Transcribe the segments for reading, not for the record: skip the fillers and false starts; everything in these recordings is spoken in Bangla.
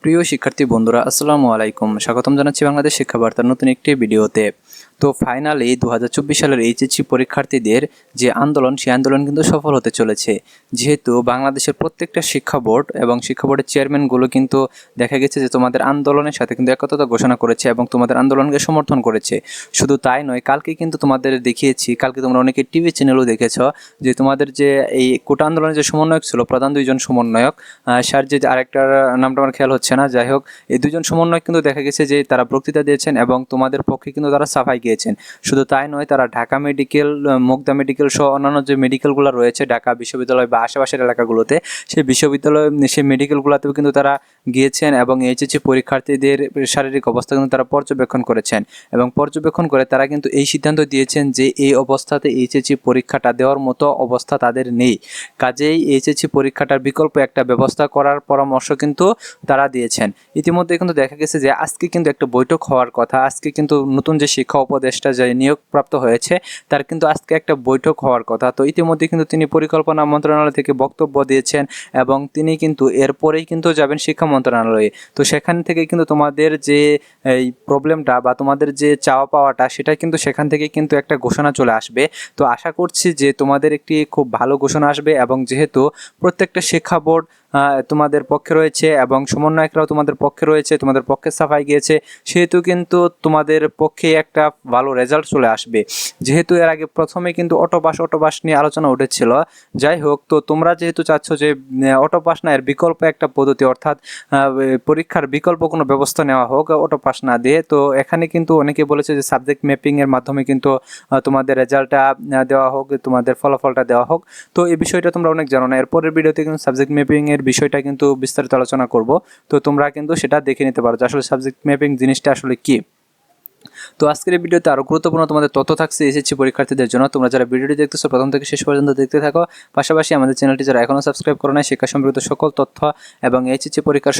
প্রিয় শিক্ষার্থী বন্ধুরা, আসসালামু আলাইকুম। স্বাগতম জানাচ্ছি বাংলাদেশ শিক্ষা বার্তার নতুন একটি ভিডিওতে। তো ফাইনালি 2024 সালের এইচএসসি পরীক্ষার্থীদের যে আন্দোলন, সেই আন্দোলন কিন্তু সফল হতে চলেছে। যেহেতু বাংলাদেশের প্রত্যেকটা শিক্ষা বোর্ড এবং শিক্ষা বোর্ডের চেয়ারম্যানগুলো কিন্তু দেখা গেছে যে তোমাদের আন্দোলনের সাথে কিন্তু একত্রতা ঘোষণা করেছে এবং তোমাদের আন্দোলনকে সমর্থন করেছে। শুধু তাই নয়, কালকে কিন্তু তোমাদের দেখিয়েছি, কালকে তোমরা অনেকে টিভি চ্যানেলও দেখেছ যে তোমাদের যে এই কোটা আন্দোলনের যে সমন্বয়ক ছিল, প্রধান দুইজন সমন্বয়ক, স্যার যে আরেকটার নামটা আমার খেয়াল হচ্ছে না, যাই হোক এই দুজন সমন্বয়ক কিন্তু দেখা গেছে যে তারা বক্তৃতা দিয়েছেন এবং তোমাদের পক্ষে কিন্তু তারা সাফাই গিয়েছেন। শুধু তাই নয়, তারা ঢাকা মেডিকেল, মুগদা মেডিকেল সহ অন্যান্য যে মেডিকেলগুলো রয়েছে ঢাকা বিশ্ববিদ্যালয় বা আশেপাশের এলাকাগুলোতে, সেই বিশ্ববিদ্যালয় সেই মেডিকেলগুলোতেও কিন্তু তারা গিয়েছেন এবং এইচএসসি পরীক্ষার্থীদের শারীরিক অবস্থা কিন্তু তারা পর্যবেক্ষণ করেছেন এবং পর্যবেক্ষণ করে তারা কিন্তু এই সিদ্ধান্ত দিয়েছেন যে এই অবস্থাতে এইচএসসি পরীক্ষাটা দেওয়ার মতো অবস্থা তাদের নেই। কাজেই এইচএসসি পরীক্ষাটার বিকল্প একটা ব্যবস্থা করার পরামর্শ কিন্তু তারা দিয়েছেন। ইতিমধ্যে কিন্তু দেখা গেছে যে আজকে কিন্তু একটা বৈঠক হওয়ার কথা। আজকে কিন্তু নতুন যে শিক্ষা উপদেষ্টা যে নিয়োগপ্রাপ্ত হয়েছে তার কিন্তু আজকে একটা বৈঠক হওয়ার কথা। তো ইতিমধ্যে কিন্তু তিনি পরিকল্পনা মন্ত্রণালয় থেকে বক্তব্য দিয়েছেন এবং তিনি কিন্তু এরপরেই কিন্তু যাবেন শিক্ষা মন্ত্রণালয়ে। তো সেখান থেকে কিন্তু তোমাদের যে এই প্রবলেমটা বা তোমাদের যে চাওয়া পাওয়াটা, সেটা কিন্তু সেখান থেকে কিন্তু একটা ঘোষণা চলে আসবে। তো আশা করছি যে তোমাদের একটি খুব ভালো ঘোষণা আসবে এবং যেহেতু প্রত্যেকটা শিক্ষা বোর্ড তোমাদের পক্ষে রয়েছে এবং সমন্বয়করাও তোমাদের পক্ষে রয়েছে, তোমাদের পক্ষে সাফাই গিয়েছে, সেহেতু কিন্তু তোমাদের পক্ষে একটা ভালো রেজাল্ট চলে আসবে। যেহেতু এর আগে প্রথমে কিন্তু অটোপাস নিয়ে আলোচনা উঠেছিল। যাই হোক, তো তোমরা যেহেতু চাচ্ছ যে অটোপাস না, এর বিকল্প একটা পদ্ধতি, অর্থাৎ পরীক্ষার বিকল্প কোনো ব্যবস্থা নেওয়া হোক অটোপাস না দিয়ে, তো এখানে কিন্তু অনেকে বলেছে যে সাবজেক্ট ম্যাপিংয়ের মাধ্যমে কিন্তু তোমাদের রেজাল্টটা দেওয়া হোক, তোমাদের ফলাফলটা দেওয়া হোক। তো এই বিষয়টা তোমরা অনেক জানো না। এরপরের ভিডিওতে কিন্তু সাবজেক্ট ম্যাপিংয়ের বিষয়টা কিন্তু বিস্তারিত আলোচনা করব। তো তোমরা কিন্তু সেটা দেখে নিতে পারো যে আসলে সাবজেক্ট ম্যাপিং জিনিসটা আসলে কি। তো আজকের এই ভিডিওতে আরও গুরুত্বপূর্ণ তোমাদের তথ্য থাকছে এসএসসি পরীক্ষার্থীদের জন্য। তোমরা যারা ভিডিওটি দেখতেছো প্রথম থেকে শেষ পর্যন্ত দেখতে থাকো। পাশাপাশি আমাদের চ্যানেলটি যারা এখনও সাবস্ক্রাইব করো নাই, শিক্ষা সম্পর্কিত সকল তথ্য এবং এইচএসসি পরীক্ষার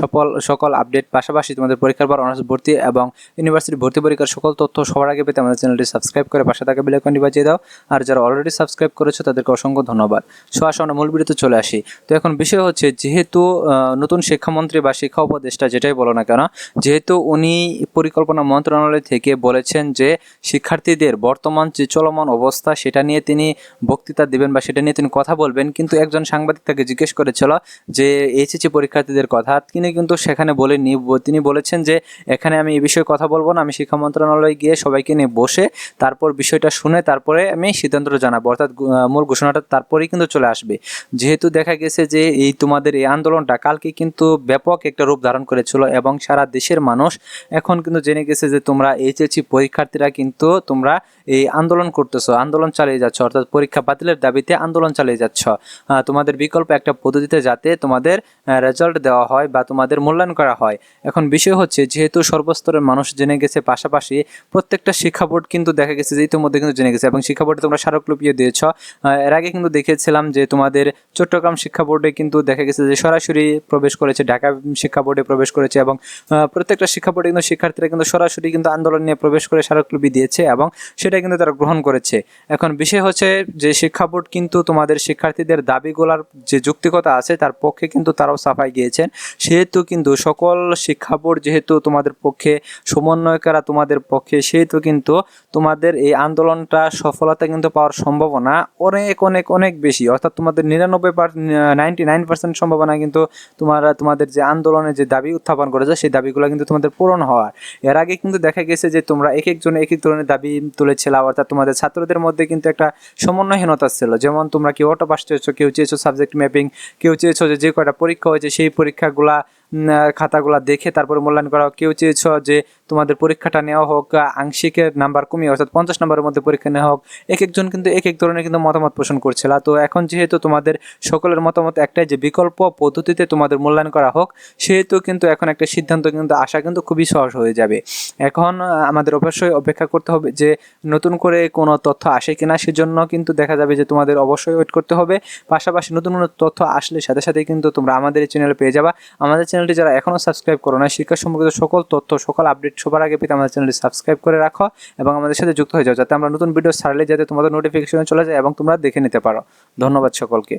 সকল আপডেট, পাশাপাশি তোমাদের পরীক্ষার পর অনার্স ভর্তি এবং ইউনিভার্সিটি ভর্তি পরীক্ষার সকল তথ্য সবার আগে পেতে আমাদের চ্যানেলটি সাবস্ক্রাইব করে পাশে থাকা বেল আইকনটি বাজিয়ে দাও। আর যারা অলরেডি সাবস্ক্রাইব করেছো তাদেরকে অসংখ্য ধন্যবাদ। সো আসো আমরা মূল ভিডিওতে চলে আসি। তো এখন বিষয় হচ্ছে, যেহেতু নতুন শিক্ষামন্ত্রী বা শিক্ষা উপদেষ্টা যেটাই বলো না কেন, যেহেতু উনি পরিকল্পনা মন্ত্রণালয় থেকে বলেছেন যে শিক্ষার্থীদের বর্তমান যে চলমান অবস্থা সেটা নিয়ে তিনি বক্তৃতা দেবেন বা সেটা নিয়ে তিনি কথা বলবেন। কিন্তু একজন সাংবাদিক তাকে জিজ্ঞেস করেছিল যে এইচএসসি পরীক্ষার্থীদের কথা, তিনি কিন্তু সেখানে বলেননি। তিনি বলেছেন যে এখানে আমি এই বিষয়ে কথা বলবো না, আমি শিক্ষা মন্ত্রণালয়ে গিয়ে সবাইকে নিয়ে বসে তারপর বিষয়টা শুনে তারপরে আমি সিদ্ধান্তটা জানাবো, অর্থাৎ মূল ঘোষণাটা তারপরেই কিন্তু চলে আসবে। যেহেতু দেখা গেছে যে এই তোমাদের এই আন্দোলনটা কালকে কিন্তু ব্যাপক একটা রূপ ধারণ করেছিল এবং সারা দেশের মানুষ এখন কিন্তু জেনে গেছে যে তোমরা এইচএসসি পরীক্ষার্থীরা কিন্তু তোমরা এই আন্দোলন করতেছো, আন্দোলন চালিয়ে যাচ্ছ, অর্থাৎ পরীক্ষা বাতিলের দাবিতে আন্দোলন চালিয়ে যাচ্ছ। তোমাদের বিকল্প একটা পদ্ধতিতে যাতে তোমাদের রেজাল্ট দেওয়া হয় বা তোমাদের মূল্যায়ন করা হয়। এখন বিষয় হচ্ছে, যেহেতু সর্বস্তরের মানুষ জেনে গেছে, পাশাপাশি প্রত্যেকটা শিক্ষা বোর্ড কিন্তু দেখা গেছে যে ইতিমধ্যে কিন্তু জেনে গেছে এবং শিক্ষা বোর্ডে তোমরা স্মারকলিপিও দিয়েছ। এর আগে কিন্তু দেখেছিলাম যে তোমাদের চট্টগ্রাম শিক্ষা বোর্ডে কিন্তু দেখা গেছে যে সরাসরি প্রবেশ করেছে, ঢাকা শিক্ষা বোর্ডে প্রবেশ করেছে এবং প্রত্যেকটা শিক্ষা বোর্ডে কিন্তু শিক্ষার্থীরা কিন্তু সরাসরি কিন্তু আন্দোলন নিয়ে প্রবেশ করে স্মারকলিপি দিয়েছে এবং সেটা কিন্তু তারা গ্রহণ করেছে। এখন বিষয় হচ্ছে যে শিক্ষা বোর্ড কিন্তু তোমাদের শিক্ষার্থীদের দাবিগুলোর যে যৌক্তিকতা আছে তার পক্ষে কিন্তু তারাও সাফাই গিয়েছেন। সেহেতু কিন্তু সকল শিক্ষা বোর্ড যেহেতু তোমাদের পক্ষে, সমন্বয়করা তোমাদের পক্ষে, সেহেতু কিন্তু তোমাদের এই আন্দোলনটা সফলতা কিন্তু পাওয়ার সম্ভাবনা অনেক অনেক অনেক বেশি, অর্থাৎ তোমাদের 99% সম্ভাবনা কিন্তু তোমাদের যে আন্দোলনে যে দাবি উত্থাপন করেছে সেই দাবিগুলো কিন্তু তোমাদের পূরণ হওয়ার। এর আগে কিন্তু দেখা গেছে যে তোমরা এক একজনে এক এক ধরনের দাবি তুলেছিল, অর্থাৎ তোমাদের ছাত্রদের মধ্যে কিন্তু একটা সমন্বয়হীনতা ছিল। যেমন তোমরা কেউ অটোপাস চেয়েছো, কেউ চেয়েছো সাবজেক্ট ম্যাপিং, কেউ চেয়েছো যে কয়টা পরীক্ষা হয়েছে সেই পরীক্ষাগুলা খাতাগুলা দেখে তারপরে মূল্যায়ন করা হোক, কেউ চেয়েছ যে তোমাদের পরীক্ষাটা নেওয়া হোক আংশিকের নাম্বার কমিয়ে, অর্থাৎ 50 নম্বরের মধ্যে পরীক্ষা নেওয়া হোক। এক একজন কিন্তু এক এক ধরনের কিন্তু মতামত পোষণ করছিল। তো এখন যেহেতু তোমাদের সকলের মতামত একটাই যে বিকল্প পদ্ধতিতে তোমাদের মূল্যায়ন করা হোক, সেহেতু কিন্তু এখন একটা সিদ্ধান্ত কিন্তু আসা কিন্তু খুবই সহজ হয়ে যাবে। এখন আমাদের অবশ্যই অপেক্ষা করতে হবে যে নতুন করে কোনো তথ্য আসে কিনা, সেজন্য কিন্তু দেখা যাবে যে তোমাদের অবশ্যই ওয়েট করতে হবে। পাশাপাশি নতুন নতুন তথ্য আসলে সাথে সাথে কিন্তু তোমরা আমাদের এই চ্যানেলে পেয়ে যাবা। আমাদের চ্যানেলটি যারা এখনও সাবস্ক্রাইব করো না, শিক্ষা সম্পর্কিত সকল তথ্য, সকল আপডেট সবার আগে পেতে আমাদের চ্যানেলটি সাবস্ক্রাইব করে রাখো এবং আমাদের সাথে যুক্ত হয়ে যাও, যাতে আমরা নতুন ভিডিও ছাড়লে যাতে তোমাদের নোটিফিকেশন চলে যায় এবং তোমরা দেখে নিতে পারো। ধন্যবাদ সকলকে।